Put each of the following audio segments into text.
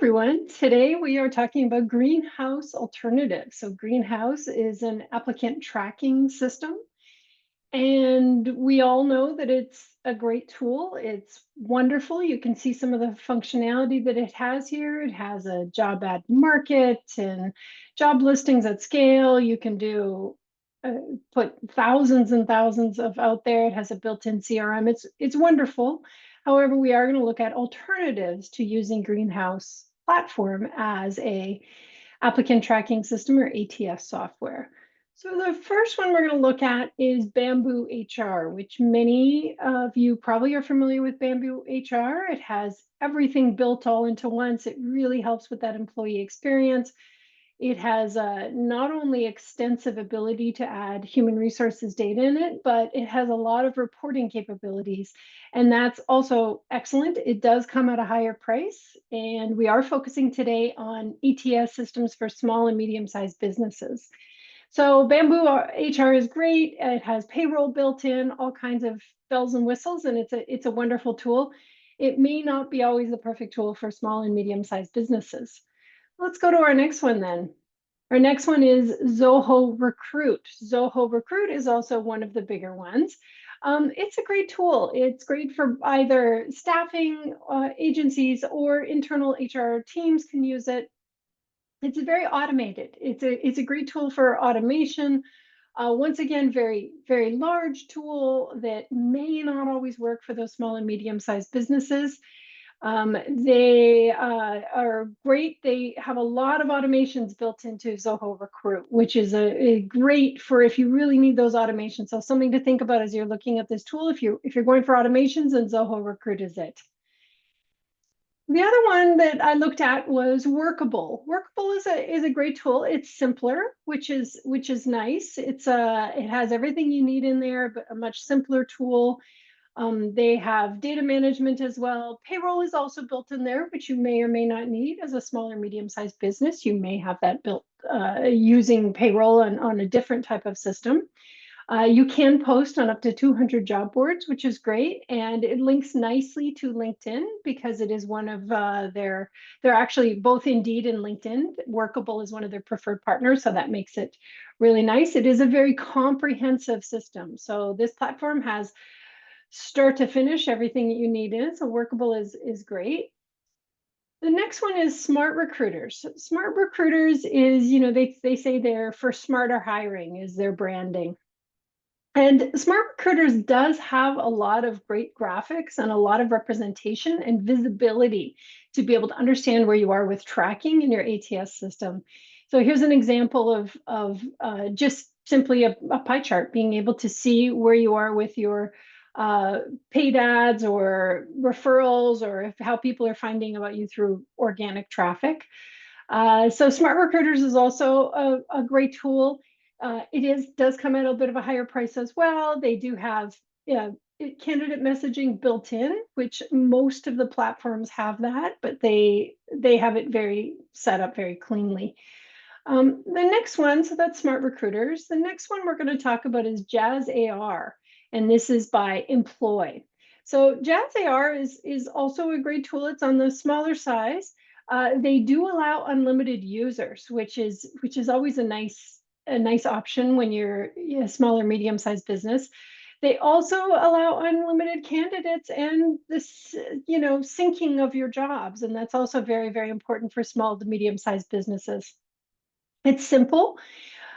everyone. Today we are talking about Greenhouse alternatives. So Greenhouse is an applicant tracking system, and we all know that it's a great tool. It's wonderful. You can see some of the functionality that it has here. It has a job ad market and job listings at scale. You can put thousands and thousands of out there. It has a built-in CRM. It's wonderful. However, we are going to look at alternatives to using Greenhouse platform as a applicant tracking system or ATS software. So the first one we're going to look at is BambooHR, which many of you probably are familiar with BambooHR. It has everything built all into once. It really helps with that employee experience. It has not only extensive ability to add human resources data in it, but it has a lot of reporting capabilities. And that's also excellent. It does come at a higher price. And we are focusing today on ETS systems for small and medium-sized businesses. So BambooHR is great. It has payroll built in, all kinds of bells and whistles, and it's a wonderful tool. It may not be always the perfect tool for small and medium-sized businesses. Let's go to our next one then. Our next one is Zoho Recruit. Zoho Recruit is also one of the bigger ones. It's a great tool. It's great for either staffing agencies or internal HR teams can use it. It's very automated. It's a great tool for automation. Once again, very, very large tool that may not always work for those small and medium-sized businesses. They are great. They have a lot of automations built into Zoho Recruit, which is a great for if you really need those automations. So something to think about as you're looking at this tool. If you're going for automations, then Zoho Recruit is it. The other one that I looked at was Workable. Workable is a great tool. It's simpler, which is nice. It has everything you need in there, but a much simpler tool. They have data management as well. Payroll is also built in there, which you may or may not need as a small or medium-sized business. You may have that built using payroll on a different type of system. You can post on up to 200 job boards, which is great. And it links nicely to LinkedIn because it is one of they're actually both Indeed and LinkedIn. Workable is one of their preferred partners, so that makes it really nice. It is a very comprehensive system. So this platform has start to finish everything that you need in. So Workable is great. The next one is SmartRecruiters. SmartRecruiters is, they say they're for smarter hiring is their branding. And SmartRecruiters does have a lot of great graphics and a lot of representation and visibility to be able to understand where you are with tracking in your ATS system. So here's an example of just simply a pie chart, being able to see where you are with your paid ads or referrals, or how people are finding about you through organic traffic. So SmartRecruiters is also a great tool. It does come at a bit of a higher price as well. They do have candidate messaging built in, which most of the platforms have that, but they have it very set up very cleanly. The next one, so that's SmartRecruiters. The next one we're going to talk about is JazzHR, and this is by Employ. So JazzHR is also a great tool. It's on the smaller size. They do allow unlimited users, which is always a nice option when you're a small or medium-sized business. They also allow unlimited candidates and this, syncing of your jobs, and that's also very, very important for small to medium-sized businesses. It's simple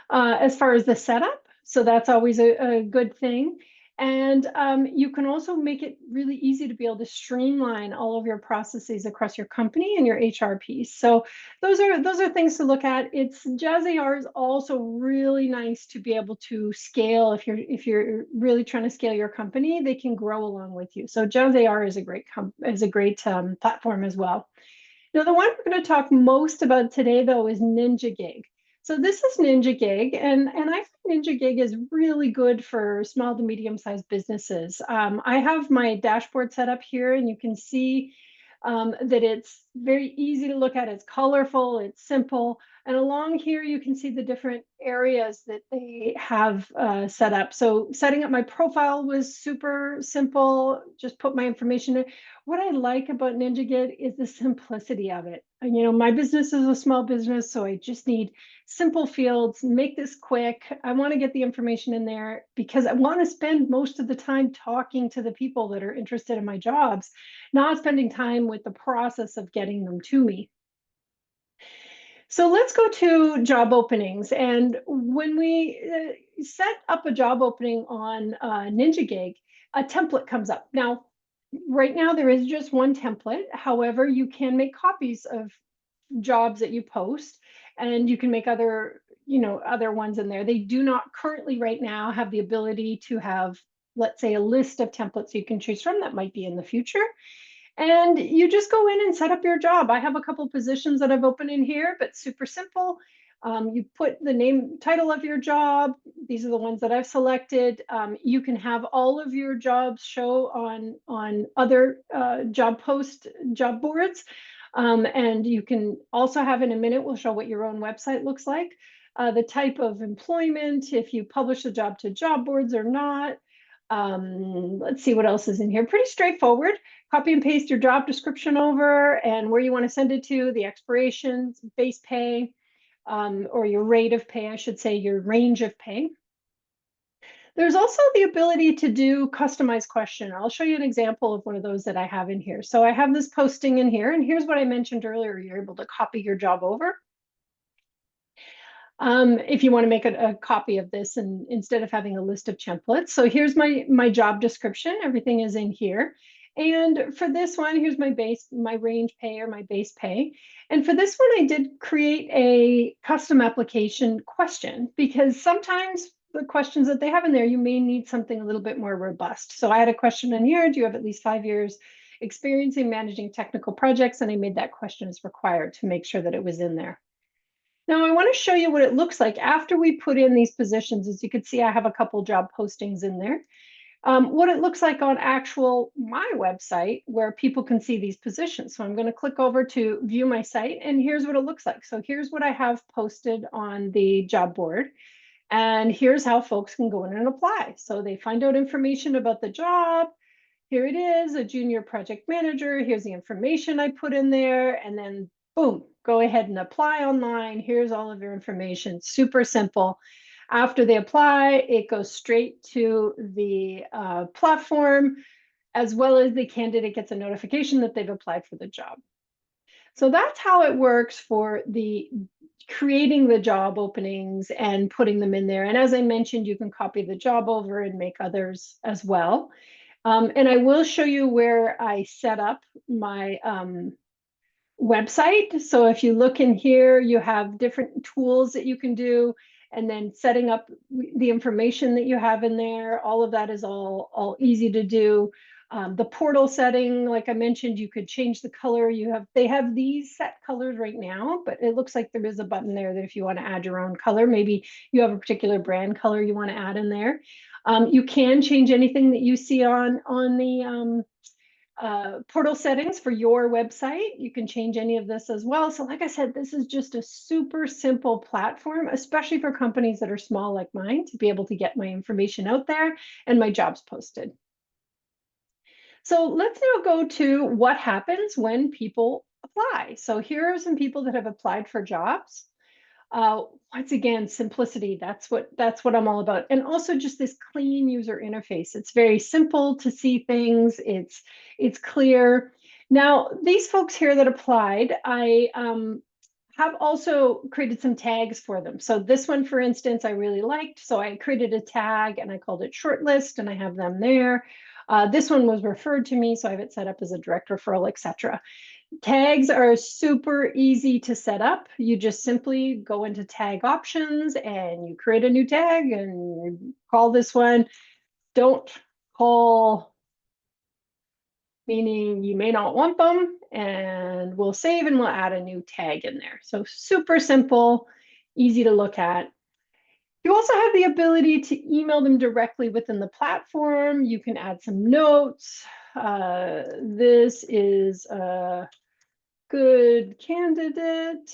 as far as the setup, so that's always a good thing. And you can also make it really easy to be able to streamline all of your processes across your company and your HR piece. So those are things to look at. JazzHR is also really nice to be able to scale if you're really trying to scale your company. They can grow along with you. So JazzHR is a great platform as well. Now, the one we're going to talk most about today, though, is NinjaGig. So this is NinjaGig, and I think NinjaGig is really good for small to medium-sized businesses. I have my dashboard set up here, and you can see that it's very easy to look at. It's colorful, it's simple, And along here, you can see the different areas that they have set up. So setting up my profile was super simple. Just put my information in. What I like about NinjaGig is the simplicity of it. And, you know, my business is a small business, so I just need simple fields, make this quick. I want to get the information in there because I want to spend most of the time talking to the people that are interested in my jobs, not spending time with the process of getting them to me. So let's go to job openings. And when we set up a job opening on NinjaGig, a template comes up. Now, right now there is just one template. However, you can make copies of jobs that you post, and you can make other, you know, other ones in there. They do not currently right now have the ability to have, let's say, a list of templates you can choose from. That might be in the future. And you just go in and set up your job. I have a couple positions that I've opened in here, but super simple. You put the name, title of your job. These are the ones that I've selected. You can have all of your jobs show on other job boards. And you can also have, in a minute, we'll show what your own website looks like. The type of employment, if you publish the job to job boards or not. Let's see what else is in here. Pretty straightforward. Copy and paste your job description over and where you want to send it to, the expirations, base pay, or your rate of pay, I should say, your range of pay. There's also the ability to do customized question. I'll show you an example of one of those that I have in here. So I have this posting in here, and here's what I mentioned earlier. You're able to copy your job over. If you want to make a copy of this, and instead of having a list of templates. So here's my job description. Everything is in here. And for this one, here's my range pay or my base pay. And for this one, I did create a custom application question because sometimes the questions that they have in there, you may need something a little bit more robust. So I had a question in here. Do you have at least 5 years experience in managing technical projects? And I made that question as required to make sure that it was in there. Now I want to show you what it looks like after we put in these positions. As you can see, I have a couple job postings in there. What it looks like on my website where people can see these positions. So I'm going to click over to view my site, and here's what it looks like. So here's what I have posted on the job board, and here's how folks can go in and apply. So they find out information about the job. Here it is, a junior project manager. Here's the information I put in there, and then boom, go ahead and apply online. Here's all of your information. Super simple. After they apply, it goes straight to the platform, as well as the candidate gets a notification that they've applied for the job. So that's how it works for the creating the job openings and putting them in there. And as I mentioned, you can copy the job over and make others as well. And I will show you where I set up my website. So if you look in here, you have different tools that you can do, and then setting up the information that you have in there. All of that is all easy to do. The portal setting, like I mentioned, you could change the color. They have these set colors right now, but it looks like there is a button there that if you want to add your own color, maybe you have a particular brand color you want to add in there. You can change anything that you see on the portal settings for your website. You can change any of this as well. So like I said, this is just a super simple platform, especially for companies that are small like mine, to be able to get my information out there and my jobs posted. So let's now go to what happens when people apply. So here are some people that have applied for jobs. Once again, simplicity, that's what I'm all about. And also just this clean user interface. It's very simple to see things. It's clear. Now, these folks here that applied, I have also created some tags for them. So this one, for instance, I really liked. So I created a tag and I called it shortlist, and I have them there. This one was referred to me, so I have it set up as a direct referral, etc. Tags are super easy to set up. You just simply go into tag options and you create a new tag and you call this one "Don't Call," meaning you may not want them, and we'll save and we'll add a new tag in there. So super simple, easy to look at. You also have the ability to email them directly within the platform. You can add some notes. This is a good candidate,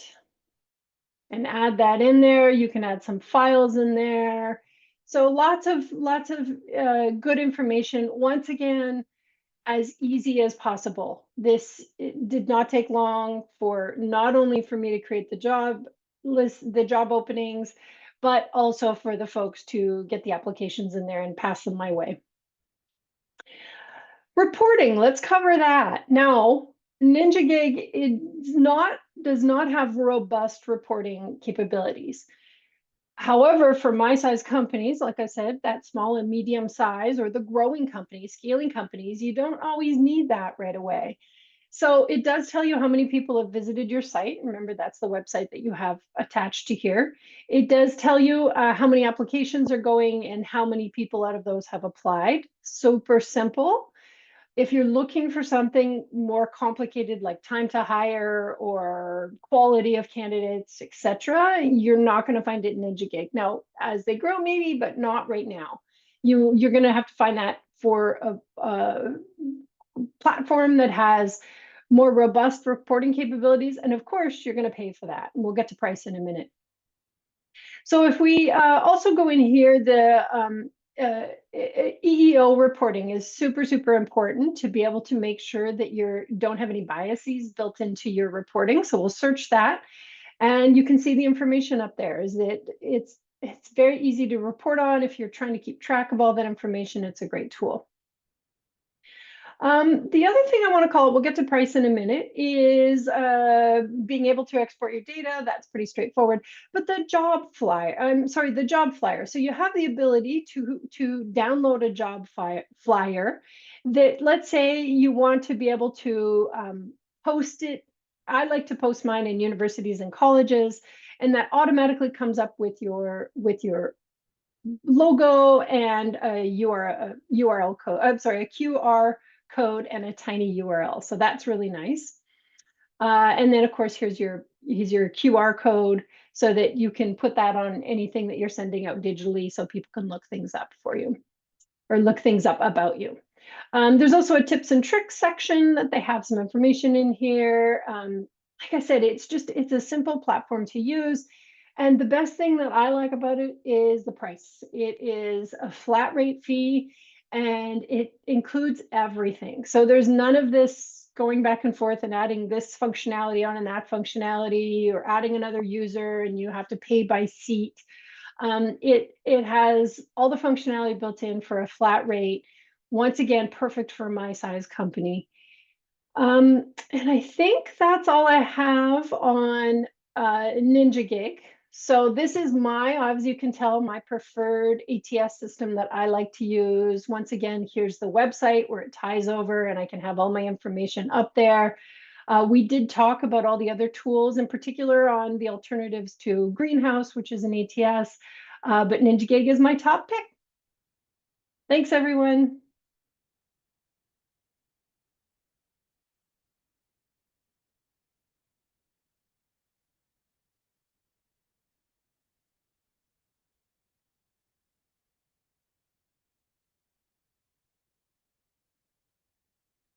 and add that in there. You can add some files in there. So lots of good information. Once again, as easy as possible. This did not take long for not only for me to create the job list, the job openings, but also for the folks to get the applications in there and pass them my way. Reporting, let's cover that. Now, NinjaGig does not have robust reporting capabilities. However, for my size companies, like I said, that small and medium size, or the growing companies, scaling companies, you don't always need that right away. So it does tell you how many people have visited your site. Remember, that's the website that you have attached to here. It does tell you how many applications are going and how many people out of those have applied. Super simple. If you're looking for something more complicated, like time to hire or quality of candidates, etc., you're not going to find it in NinjaGig. Now, as they grow, maybe, but not right now. You're going to have to find that for a platform that has more robust reporting capabilities. And of course, you're going to pay for that. And we'll get to price in a minute. So if we also go in here, the EEO reporting is super, super important to be able to make sure that you don't have any biases built into your reporting. So we'll search that, and you can see the information up there. It's very easy to report on. If you're trying to keep track of all that information, it's a great tool. The other thing I want to call it, we'll get to price in a minute, is being able to export your data. That's pretty straightforward. But the job flyer. So you have the ability to download a job flyer that, let's say you want to be able to post it. I like to post mine in universities and colleges, and that automatically comes up with your logo and a URL code. I'm sorry, a QR code and a tiny URL. So that's really nice. And then of course, here's your QR code so that you can put that on anything that you're sending out digitally so people can look things up for you or look things up about you. There's also a tips and tricks section that they have some information in here. Like I said, it's a simple platform to use. And the best thing that I like about it is the price. It is a flat rate fee, and it includes everything. So there's none of this going back and forth and adding this functionality on and that functionality, or adding another user and you have to pay by seat. It has all the functionality built in for a flat rate. Once again, perfect for my size company. And I think that's all I have on NinjaGig. So this is as you can tell, my preferred ATS system that I like to use. Once again, here's the website where it ties over and I can have all my information up there. We did talk about all the other tools, in particular on the alternatives to Greenhouse, which is an ATS, but NinjaGig is my top pick. Thanks, everyone.